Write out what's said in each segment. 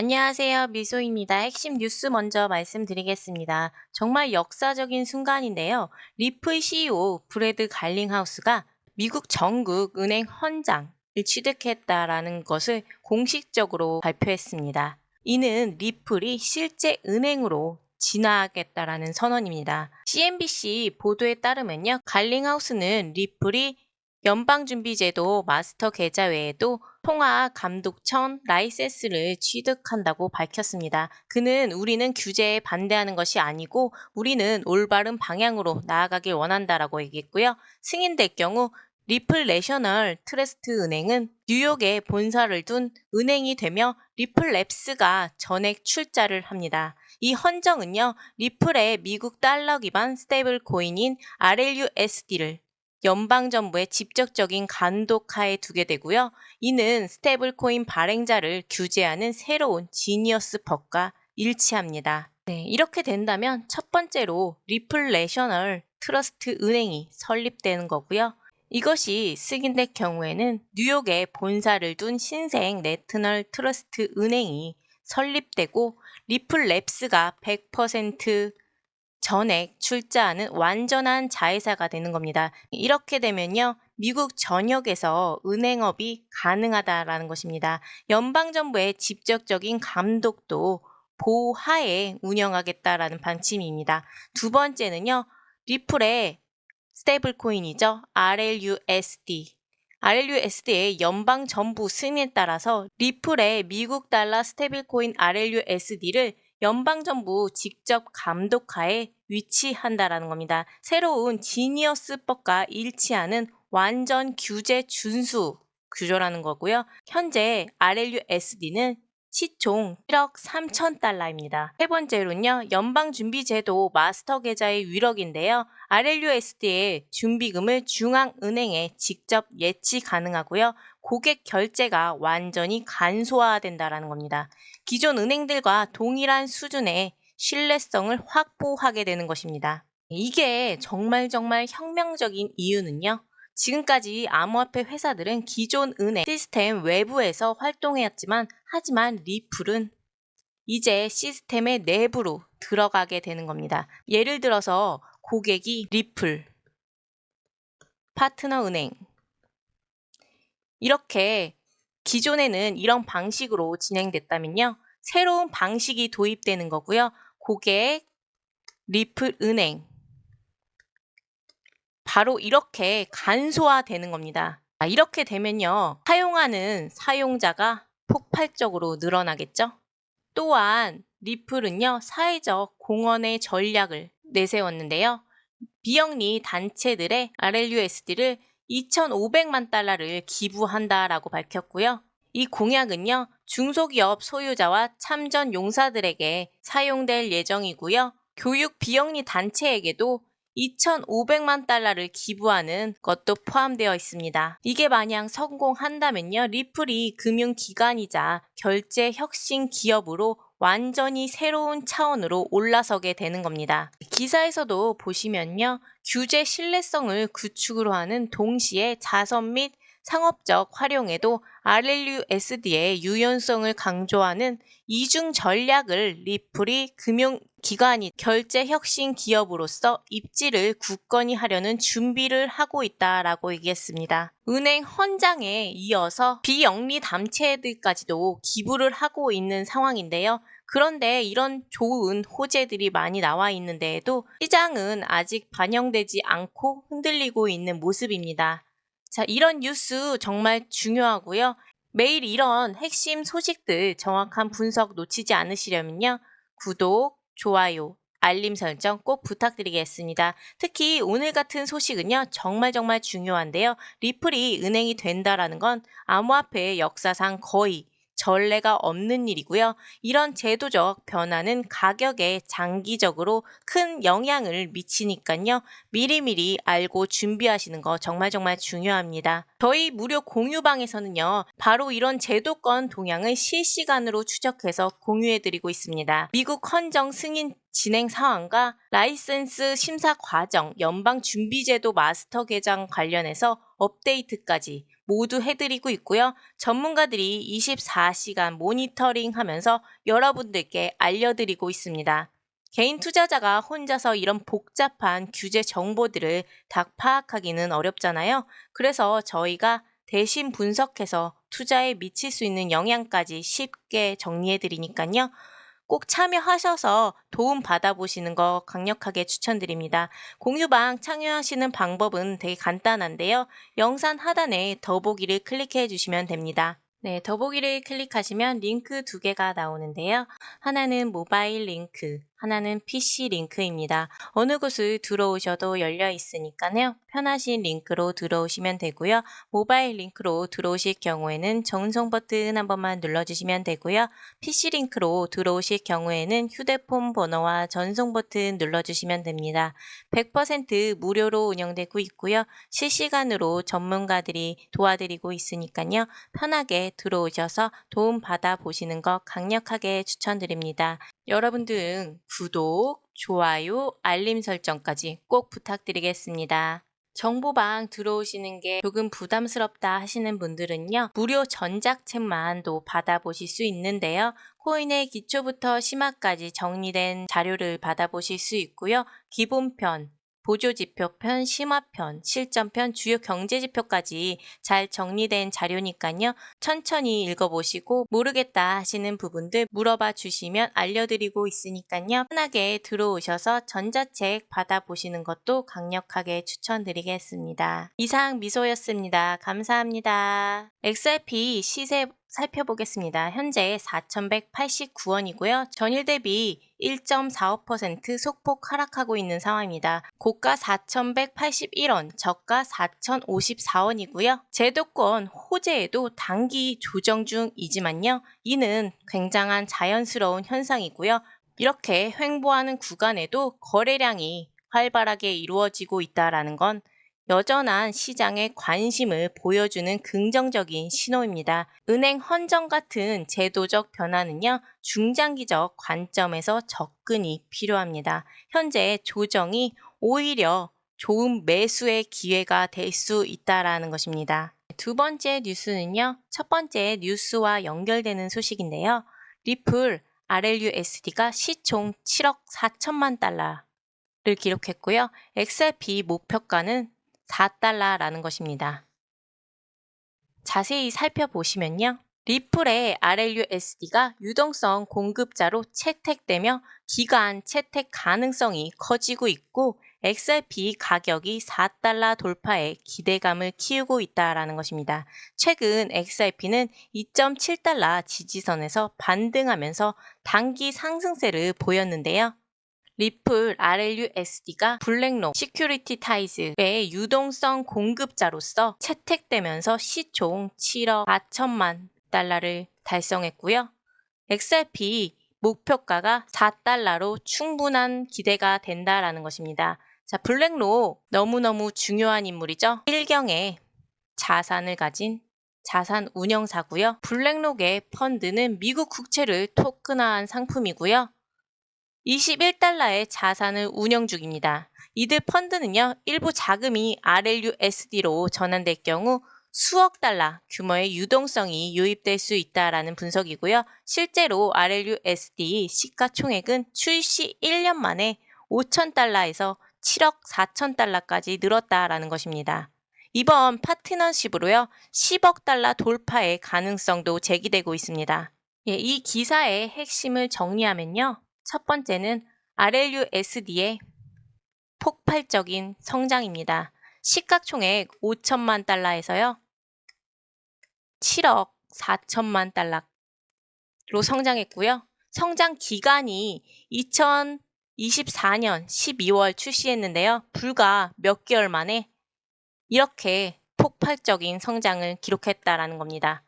안녕하세요. 미소입니다. 핵심 뉴스 먼저 말씀드리겠습니다. 정말 역사적인 순간인데요. 리플 CEO 브래드 갈링하우스가 미국 전국 은행 헌장을 취득했다라는 것을 공식적으로 발표했습니다. 이는 리플이 실제 은행으로 진화하겠다라는 선언입니다. CNBC 보도에 따르면요. 갈링하우스는 리플이 연방준비제도 마스터 계좌 외에도 통화감독청 라이센스를 취득한다고 밝혔습니다. 그는 우리는 규제에 반대하는 것이 아니고 우리는 올바른 방향으로 나아가길 원한다라고 얘기했고요. 승인될 경우 리플 내셔널 트러스트 은행은 뉴욕에 본사를 둔 은행이 되며 리플 랩스가 전액 출자를 합니다. 이 헌정은요, 리플의 미국 달러 기반 스테이블 코인인 RLUSD를 연방정부의 직접적인 감독하에 두게 되고요. 이는 스테이블코인 발행자를 규제하는 새로운 지니어스 법과 일치합니다. 이렇게 된다면 첫 번째로 리플 내셔널 트러스트 은행이 설립되는 거고요. 이것이 승인될 경우에는 뉴욕에 본사를 둔 신생 내셔널 트러스트 은행이 설립되고 리플 랩스가 100% 전액 출자하는 완전한 자회사가 되는 겁니다. 이렇게 되면요, 미국 전역에서 은행업이 가능하다라는 것입니다. 연방정부의 직접적인 감독도 보하에 운영하겠다라는 방침입니다. 두 번째는요, 리플의 스테이블 코인이죠. RLUSD. RLUSD의 연방정부 승인에 따라서 리플의 미국 달러 스테이블 코인 RLUSD를 연방정부 직접 감독하에 위치한다라는 겁니다. 새로운 지니어스법과 일치하는 완전 규제 준수 구조라는 거고요. 현재 RLUSD는 시총 1억 3천 달러입니다. 세 번째로는요, 연방준비제도 마스터 계좌의 위력인데요. RLUSD의 준비금을 중앙은행에 직접 예치 가능하고요. 고객 결제가 완전히 간소화된다라는 겁니다. 기존 은행들과 동일한 수준의 신뢰성을 확보하게 되는 것입니다. 이게 정말 혁명적인 이유는요. 지금까지 암호화폐 회사들은 기존 은행 시스템 외부에서 활동해왔지만 하지만 리플은 이제 시스템의 내부로 들어가게 되는 겁니다. 예를 들어서 고객이 리플, 파트너 은행 이렇게 기존에는 이런 방식으로 진행됐다면요. 새로운 방식이 도입되는 거고요. 고객, 리플 은행 바로 이렇게 간소화되는 겁니다. 이렇게 되면요. 사용하는 사용자가 폭발적으로 늘어나겠죠. 또한 리플은요. 사회적 공헌의 전략을 내세웠는데요. 비영리 단체들의 RLUSD를 2,500만 달러를 기부한다라고 밝혔고요. 이 공약은요. 중소기업 소유자와 참전 용사들에게 사용될 예정이고요. 교육 비영리 단체에게도 2,500만 달러를 기부하는 것도 포함되어 있습니다. 이게 만약 성공한다면요. 리플이 금융기관이자 결제 혁신 기업으로 완전히 새로운 차원으로 올라서게 되는 겁니다. 기사에서도 보시면요. 규제 신뢰성을 구축으로 하는 동시에 자선 및 상업적 활용에도 RLUSD의 유연성을 강조하는 이중 전략을 리플이 금융기관이 결제혁신 기업으로서 입지를 굳건히 하려는 준비를 하고 있다라고 얘기했습니다. 은행 헌장에 이어서 비영리 단체들까지도 기부를 하고 있는 상황인데요. 그런데 이런 좋은 호재들이 많이 나와 있는데도 시장은 아직 반영되지 않고 흔들리고 있는 모습입니다. 자, 이런 뉴스 정말 중요하고요. 매일 이런 핵심 소식들 정확한 분석 놓치지 않으시려면요. 구독, 좋아요, 알림 설정 꼭 부탁드리겠습니다. 특히 오늘 같은 소식은요. 정말 중요한데요. 리플이 은행이 된다라는 건 암호화폐의 역사상 거의 전례가 없는 일이고요. 이런 제도적 변화는 가격에 장기적으로 큰 영향을 미치니까요. 미리미리 알고 준비하시는 거 정말 중요합니다. 저희 무료 공유방에서는요. 바로 이런 제도권 동향을 실시간으로 추적해서 공유해드리고 있습니다. 미국 헌정 승인 진행 상황과 라이센스 심사 과정, 연방준비제도 마스터 계장 관련해서 업데이트까지 모두 해드리고 있고요. 전문가들이 24시간 모니터링하면서 여러분들께 알려드리고 있습니다. 개인 투자자가 혼자서 이런 복잡한 규제 정보들을 다 파악하기는 어렵잖아요. 그래서 저희가 대신 분석해서 투자에 미칠 수 있는 영향까지 쉽게 정리해드리니까요. 꼭 참여하셔서 도움 받아보시는 거 강력하게 추천드립니다. 공유방 참여하시는 방법은 되게 간단한데요. 영상 하단에 더보기를 클릭해 주시면 됩니다. 네, 더보기를 클릭하시면 링크 두 개가 나오는데요. 하나는 모바일 링크, 하나는 PC 링크입니다. 어느 곳을 들어오셔도 열려 있으니까요. 편하신 링크로 들어오시면 되고요. 모바일 링크로 들어오실 경우에는 전송 버튼 한 번만 눌러주시면 되고요. PC 링크로 들어오실 경우에는 휴대폰 번호와 전송 버튼 눌러주시면 됩니다. 100% 무료로 운영되고 있고요. 실시간으로 전문가들이 도와드리고 있으니까요. 편하게 들어오셔서 도움 받아 보시는 거 강력하게 추천드립니다. 여러분들 구독, 좋아요, 알림 설정까지 꼭 부탁드리겠습니다. 정보방 들어오시는 게 조금 부담스럽다 하시는 분들은요. 무료 전작책만도 받아보실 수 있는데요. 코인의 기초부터 심화까지 정리된 자료를 받아보실 수 있고요. 기본편, 보조지표편, 심화편, 실전편, 주요 경제지표까지 잘 정리된 자료니까요. 천천히 읽어보시고 모르겠다 하시는 부분들 물어봐 주시면 알려드리고 있으니까요. 편하게 들어오셔서 전자책 받아보시는 것도 강력하게 추천드리겠습니다. 이상 미소였습니다. 감사합니다. XRP 시세 살펴보겠습니다. 현재 4,189원이고요. 전일 대비 1.45% 소폭 하락하고 있는 상황입니다. 고가 4,181원, 저가 4,054원이고요. 제도권 호재에도 단기 조정 중이지만요. 이는 굉장한 자연스러운 현상이고요. 이렇게 횡보하는 구간에도 거래량이 활발하게 이루어지고 있다는 건 여전한 시장의 관심을 보여주는 긍정적인 신호입니다. 은행 헌정 같은 제도적 변화는요, 중장기적 관점에서 접근이 필요합니다. 현재 조정이 오히려 좋은 매수의 기회가 될 수 있다는 것입니다. 두 번째 뉴스는요, 첫 번째 뉴스와 연결되는 소식인데요. 리플 RLUSD가 시총 7억 4천만 달러를 기록했고요. XRP 목표가는 4달러라는 것입니다. 자세히 살펴보시면요. 리플의 RLUSD가 유동성 공급자로 채택되며 기간 채택 가능성이 커지고 있고 XRP 가격이 4달러 돌파에 기대감을 키우고 있다는 것입니다. 최근 XRP는 2.7달러 지지선에서 반등하면서 단기 상승세를 보였는데요. 리플 RLUSD가 블랙록 시큐리티타이즈의 유동성 공급자로서 채택되면서 시총 7억 4천만 달러를 달성했고요. XRP 목표가가 4달러로 충분한 기대가 된다라는 것입니다. 자, 블랙록 너무너무 중요한 인물이죠. 일경의 자산을 가진 자산 운영사고요. 블랙록의 펀드는 미국 국채를 토큰화한 상품이고요. 21달러의 자산을 운영 중입니다. 이들 펀드는요, 일부 자금이 RLUSD로 전환될 경우 수억 달러 규모의 유동성이 유입될 수 있다라는 분석이고요. 실제로 RLUSD 시가총액은 출시 1년 만에 5,000달러에서 7억 4천 달러까지 늘었다라는 것입니다. 이번 파트너십으로요, 10억 달러 돌파의 가능성도 제기되고 있습니다. 이 기사의 핵심을 정리하면요. 첫 번째는 RLUSD의 폭발적인 성장입니다. 시가총액 5천만 달러에서요. 7억 4천만 달러로 성장했고요. 성장 기간이 2024년 12월 출시했는데요. 불과 몇 개월 만에 이렇게 폭발적인 성장을 기록했다라는 겁니다.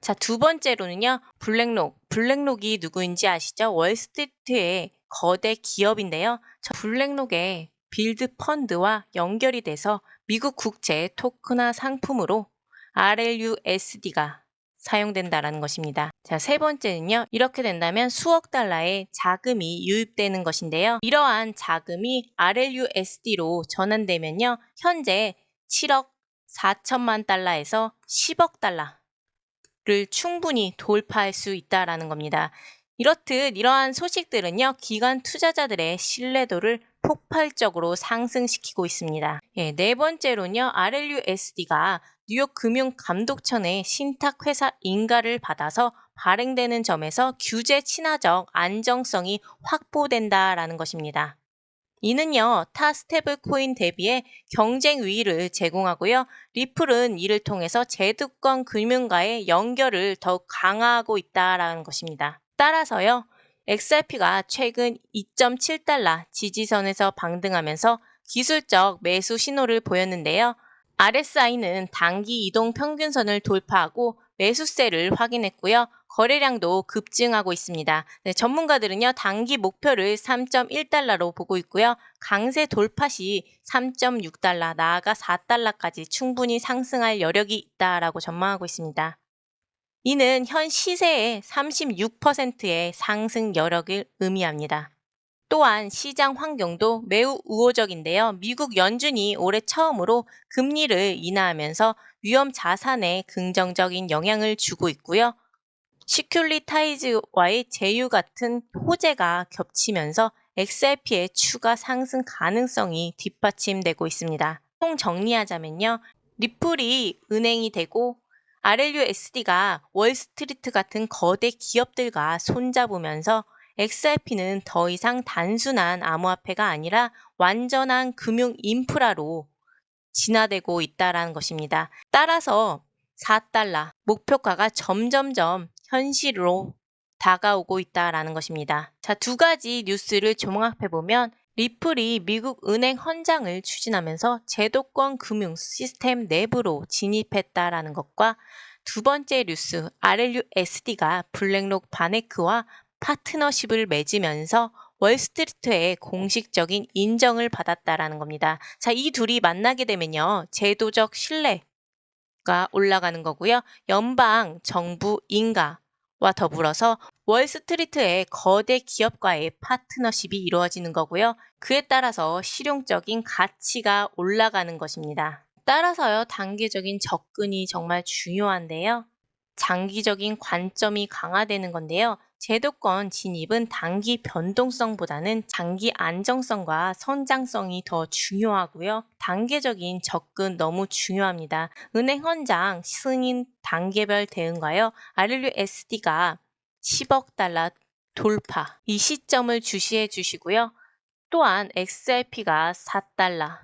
자, 두 번째로는요. 블랙록. 블랙록이 누구인지 아시죠? 월스트리트의 거대 기업인데요. 블랙록의 빌드 펀드와 연결이 돼서 미국 국채 토큰화 상품으로 RLUSD가 사용된다라는 것입니다. 자, 세 번째는요. 이렇게 된다면 수억 달러의 자금이 유입되는 것인데요. 이러한 자금이 RLUSD로 전환되면요. 현재 7억 4천만 달러에서 10억 달러를 충분히 돌파할 수 있다라는 겁니다. 이렇듯 이러한 소식들은요, 기관 투자자들의 신뢰도를 폭발적으로 상승시키고 있습니다. 네 번째로는요, RLUSD가 뉴욕 금융감독청의 신탁회사 인가를 받아서 발행되는 점에서 규제 친화적 안정성이 확보된다라는 것입니다. 이는요, 타 스테이블 코인 대비해 경쟁 우위를 제공하고요. 리플은 이를 통해서 제도권 금융과의 연결을 더욱 강화하고 있다라는 것입니다. 따라서요, XRP가 최근 2.7달러 지지선에서 방등하면서 기술적 매수 신호를 보였는데요. RSI는 단기 이동 평균선을 돌파하고 매수세를 확인했고요. 거래량도 급증하고 있습니다. 네, 전문가들은요, 단기 목표를 3.1달러로 보고 있고요. 강세 돌파 시 3.6달러, 나아가 4달러까지 충분히 상승할 여력이 있다라고 전망하고 있습니다. 이는 현 시세의 36%의 상승 여력을 의미합니다. 또한 시장 환경도 매우 우호적인데요. 미국 연준이 올해 처음으로 금리를 인하하면서 위험 자산에 긍정적인 영향을 주고 있고요. 시큐리타이즈와의 제휴 같은 호재가 겹치면서 XRP의 추가 상승 가능성이 뒷받침되고 있습니다. 총 정리하자면요. 리플이 은행이 되고 RLUSD가 월스트리트 같은 거대 기업들과 손잡으면서 XRP는 더 이상 단순한 암호화폐가 아니라 완전한 금융 인프라로 진화되고 있다는 것입니다. 따라서 4달러 목표가가 점점점 현실로 다가오고 있다는 것입니다. 자, 두 가지 뉴스를 종합해보면 리플이 미국 은행 헌장을 추진하면서 제도권 금융 시스템 내부로 진입했다라는 것과 두 번째 뉴스, RLUSD가 블랙록 바네크와 파트너십을 맺으면서 월스트리트의 공식적인 인정을 받았다라는 겁니다. 자, 이 둘이 만나게 되면요, 제도적 신뢰가 올라가는 거고요. 연방 정부 인가와 더불어서 월스트리트의 거대 기업과의 파트너십이 이루어지는 거고요. 그에 따라서 실용적인 가치가 올라가는 것입니다. 따라서요, 단계적인 접근이 정말 중요한데요. 장기적인 관점이 강화되는 건데요. 제도권 진입은 단기 변동성보다는 장기 안정성과 성장성이 더 중요하고요. 단계적인 접근 너무 중요합니다. 은행 헌장 승인 단계별 대응과요. RLUSD가 10억 달러 돌파. 이 시점을 주시해 주시고요. 또한 XRP가 4달러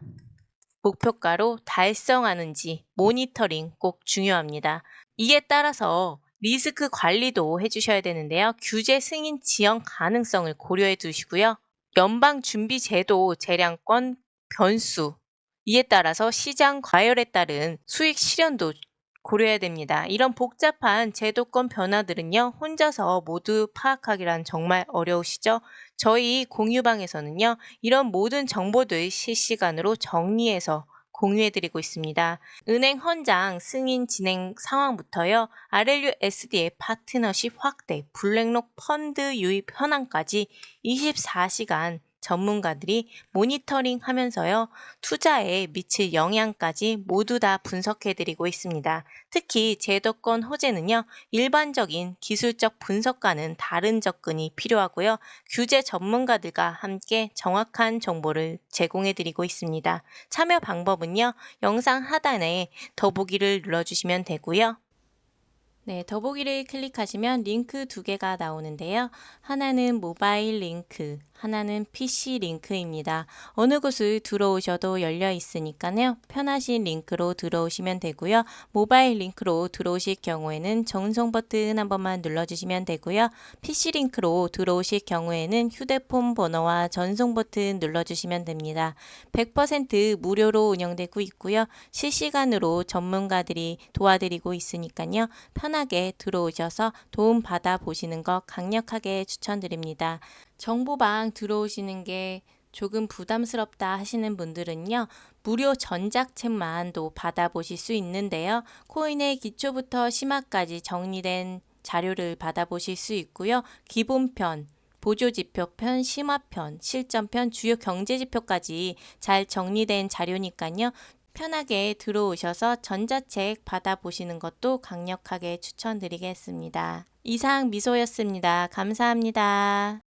목표가로 달성하는지 모니터링 꼭 중요합니다. 이에 따라서 리스크 관리도 해주셔야 되는데요. 규제 승인 지연 가능성을 고려해 두시고요. 연방준비제도 재량권 변수, 이에 따라서 시장 과열에 따른 수익 실현도 고려해야 됩니다. 이런 복잡한 제도권 변화들은요, 혼자서 모두 파악하기란 정말 어려우시죠? 저희 공유방에서는요, 이런 모든 정보들 실시간으로 정리해서 공유해드리고 있습니다. 은행 헌장 승인 진행 상황부터요, RLUSD의 파트너십 확대, 블랙록 펀드 유입 현황까지 24시간 전문가들이 모니터링 하면서요, 투자에 미칠 영향까지 모두 다 분석해드리고 있습니다. 특히 제도권 호재는요, 일반적인 기술적 분석과는 다른 접근이 필요하고요, 규제 전문가들과 함께 정확한 정보를 제공해드리고 있습니다. 참여 방법은요, 영상 하단에 더보기를 눌러주시면 되고요. 네, 더보기를 클릭하시면 링크 두 개가 나오는데요. 하나는 모바일 링크, 하나는 PC 링크입니다. 어느 곳을 들어오셔도 열려 있으니까요. 편하신 링크로 들어오시면 되고요. 모바일 링크로 들어오실 경우에는 전송 버튼 한 번만 눌러주시면 되고요. PC 링크로 들어오실 경우에는 휴대폰 번호와 전송 버튼 눌러주시면 됩니다. 100% 무료로 운영되고 있고요. 실시간으로 전문가들이 도와드리고 있으니까요. 편하게 들어오셔서 도움 받아 보시는 거 강력하게 추천드립니다. 정보방 들어오시는 게 조금 부담스럽다 하시는 분들은요, 무료 전작책만도 받아보실 수 있는데요. 코인의 기초부터 심화까지 정리된 자료를 받아보실 수 있고요. 기본편, 보조지표편, 심화편, 실전편, 주요 경제지표까지 잘 정리된 자료니까요. 편하게 들어오셔서 전자책 받아보시는 것도 강력하게 추천드리겠습니다. 이상 미소였습니다. 감사합니다.